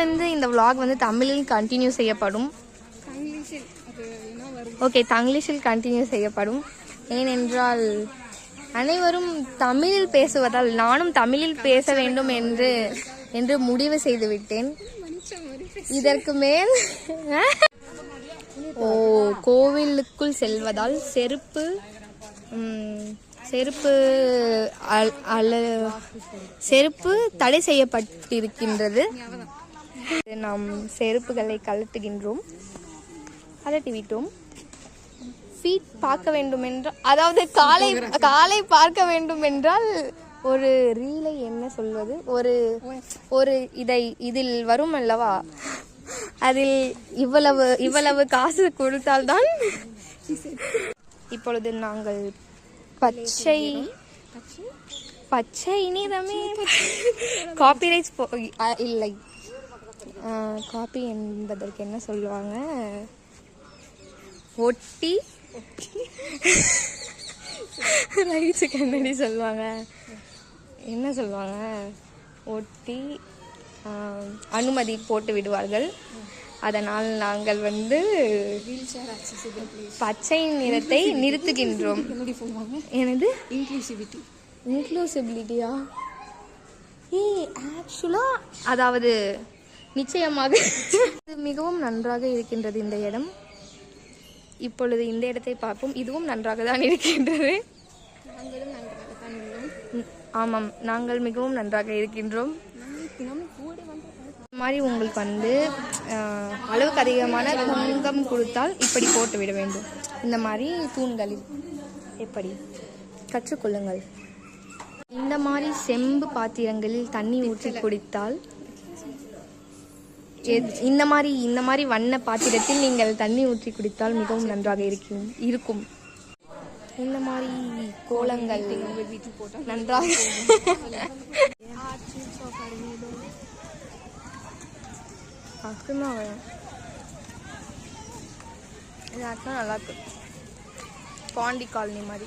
இனியிலிருந்து இந்த vlog வந்து தமிழில் கண்டினியூ செய்யப்படும். ஓகே, தங்கிலீஷில் கண்டினியூ செய்யப்படும். ஏனென்றால் அனைவரும் தமிழில் பேசுவதால் நானும் தமிழில் பேச வேண்டும் என்று முடிவு செய்து விட்டேன். இதற்கு மேல் கோவிலுக்குள் செல்வதால் செருப்பு தடை செய்யப்பட்டிருக்கின்றது. நாம் செருப்புகளை கழட்டிவிட்டோம். ஃபீட் பார்க்க வேண்டும் என்றால், அதாவது காலை பார்க்க வேண்டும் என்றால் ஒரு ரீலை என்ன சொல்வது, ஒரு இதில் வரும் அல்லவா, அதில் இவ்வளவு காசு கொடுத்தால்தான். இப்பொழுது நாங்கள் பச்சை நிறமே காப்பிரைட்ஸ் இல்லை, காப்பி என்பதற்கு என்ன சொல்லுவாங்க, ஒட்டி ரைட்ஸு கண்ணடி சொல்லுவாங்க, என்ன சொல்லுவாங்க, ஒட்டி அனுமதி போட்டு விடுவார்கள். அதனால் நாங்கள் வந்து பச்சை நிறத்தை நிறுத்துகின்றோம். எனது இன்க்ளூசிபிலிட்டியா? ஆக்சுவலா அதாவது நிச்சயமாக மிகவும் நன்றாக இருக்கின்றது இந்த இடம். இப்பொழுது இந்த இடத்தை பார்ப்போம். இதுவும் நன்றாக தான் இருக்கின்றது. ஆமாம், நாங்கள் மிகவும் நன்றாக இருக்கின்றோம். இந்த மாதிரி உங்களுக்கு வந்து அளவுக்கு அதிகமான தங்கம் கொடுத்தால் இப்படி போட்டு விட வேண்டும். இந்த மாதிரி தூண்களில் எப்படி கற்றுக்கொள்ளுங்கள். இந்த மாதிரி செம்பு பாத்திரங்களில் தண்ணி ஊற்றி குடித்தால், இந்த மாதிரி வண்ண பாத்திரத்தில் நீங்கள் தண்ணி ஊற்றி குடித்தால் மிகவும் நன்றாக இருக்கும். இந்த மாதிரி கோலங்கள் நன்றாக நல்லா இருக்கு. பாண்டி காலனி மாதிரி.